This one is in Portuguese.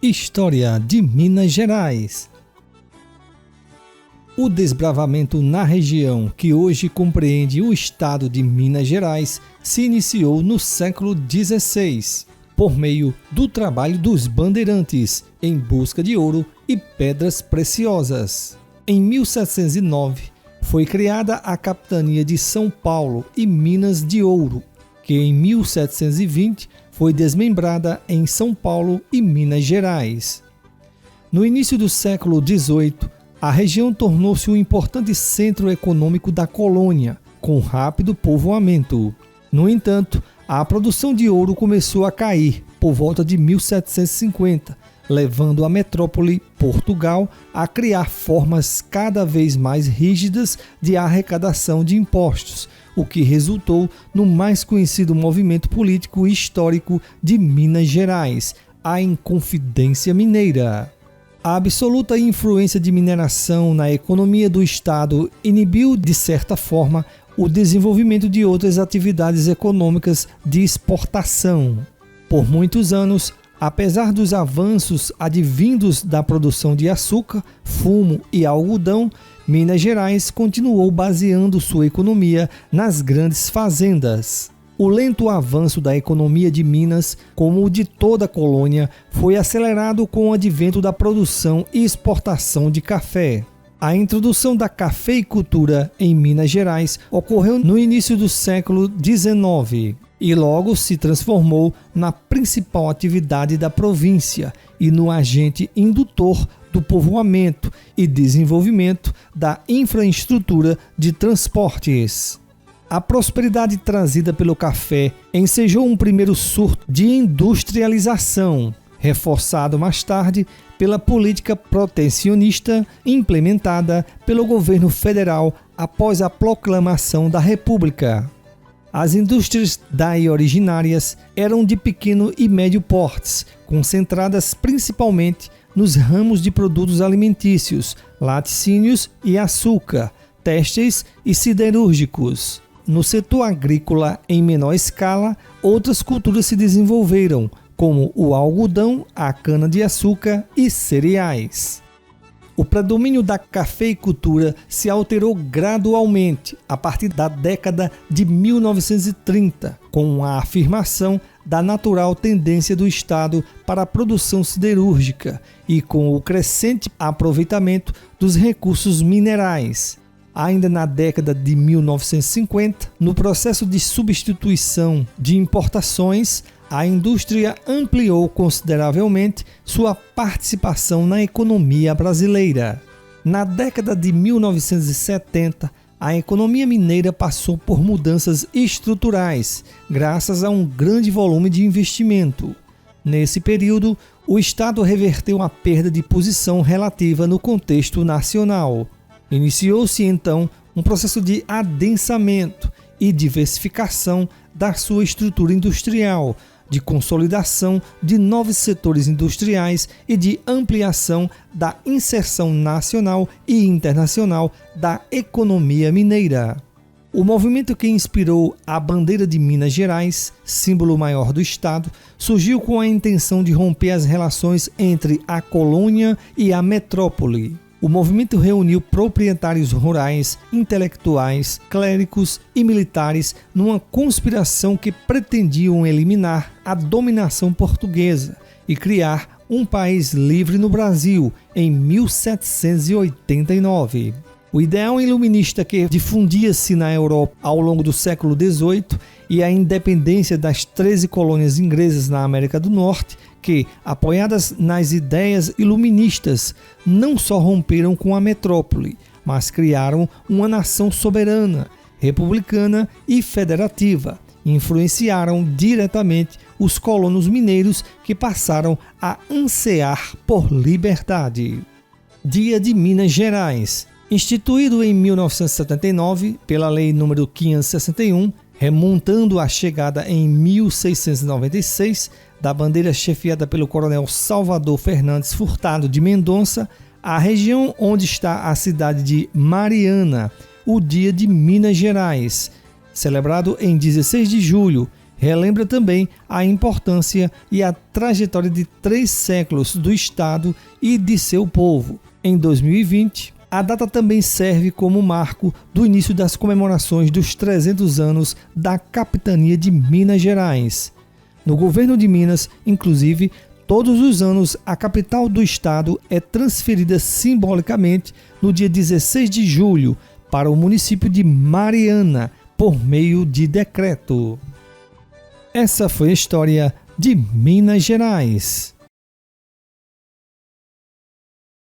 História de Minas Gerais. O desbravamento na região, que hoje compreende o estado de Minas Gerais, se iniciou no século XVI, por meio do trabalho dos bandeirantes em busca de ouro e pedras preciosas. Em 1709, foi criada a Capitania de São Paulo e Minas de Ouro, que em 1720 foi desmembrada em São Paulo e Minas Gerais. No início do século XVIII, a região tornou-se um importante centro econômico da colônia, com rápido povoamento. No entanto, a produção de ouro começou a cair por volta de 1750, levando a metrópole Portugal a criar formas cada vez mais rígidas de arrecadação de impostos, o que resultou no mais conhecido movimento político histórico de Minas Gerais, a Inconfidência Mineira. A absoluta influência de mineração na economia do estado inibiu, de certa forma, o desenvolvimento de outras atividades econômicas de exportação. Por muitos anos, apesar dos avanços advindos da produção de açúcar, fumo e algodão, Minas Gerais continuou baseando sua economia nas grandes fazendas. O lento avanço da economia de Minas, como o de toda a colônia, foi acelerado com o advento da produção e exportação de café. A introdução da cafeicultura em Minas Gerais ocorreu no início do século XIX e logo se transformou na principal atividade da província e no agente indutor do povoamento e desenvolvimento da infraestrutura de transportes. A prosperidade trazida pelo café ensejou um primeiro surto de industrialização, reforçado mais tarde pela política protecionista implementada pelo governo federal após a proclamação da República. As indústrias daí originárias eram de pequeno e médio portes, concentradas principalmente nos ramos de produtos alimentícios, laticínios e açúcar, têxteis e siderúrgicos. No setor agrícola, em menor escala, outras culturas se desenvolveram, como o algodão, a cana-de-açúcar e cereais. O predomínio da cafeicultura se alterou gradualmente a partir da década de 1930, com a afirmação da natural tendência do estado para a produção siderúrgica e com o crescente aproveitamento dos recursos minerais. Ainda na década de 1950, no processo de substituição de importações, a indústria ampliou consideravelmente sua participação na economia brasileira. Na década de 1970, a economia mineira passou por mudanças estruturais, graças a um grande volume de investimento. Nesse período, o Estado reverteu a perda de posição relativa no contexto nacional. Iniciou-se então um processo de adensamento e diversificação da sua estrutura industrial, de consolidação de novos setores industriais e de ampliação da inserção nacional e internacional da economia mineira. O movimento que inspirou a bandeira de Minas Gerais, símbolo maior do estado, surgiu com a intenção de romper as relações entre a colônia e a metrópole. O movimento reuniu proprietários rurais, intelectuais, clérigos e militares numa conspiração que pretendiam eliminar a dominação portuguesa e criar um país livre no Brasil em 1789. O ideal iluminista que difundia-se na Europa ao longo do século XVIII e a independência das 13 colônias inglesas na América do Norte, que, apoiadas nas ideias iluministas, não só romperam com a metrópole, mas criaram uma nação soberana, republicana e federativa. Influenciaram diretamente os colonos mineiros que passaram a ansiar por liberdade. Dia de Minas Gerais. Instituído em 1979 pela Lei nº 561, remontando à chegada em 1696 da bandeira chefiada pelo coronel Salvador Fernandes Furtado de Mendonça, a região onde está a cidade de Mariana, o Dia de Minas Gerais, celebrado em 16 de julho, relembra também a importância e a trajetória de 3 séculos do Estado e de seu povo. Em 2020, a data também serve como marco do início das comemorações dos 300 anos da Capitania de Minas Gerais. No governo de Minas, inclusive, todos os anos a capital do estado é transferida simbolicamente no dia 16 de julho para o município de Mariana, por meio de decreto. Essa foi a história de Minas Gerais.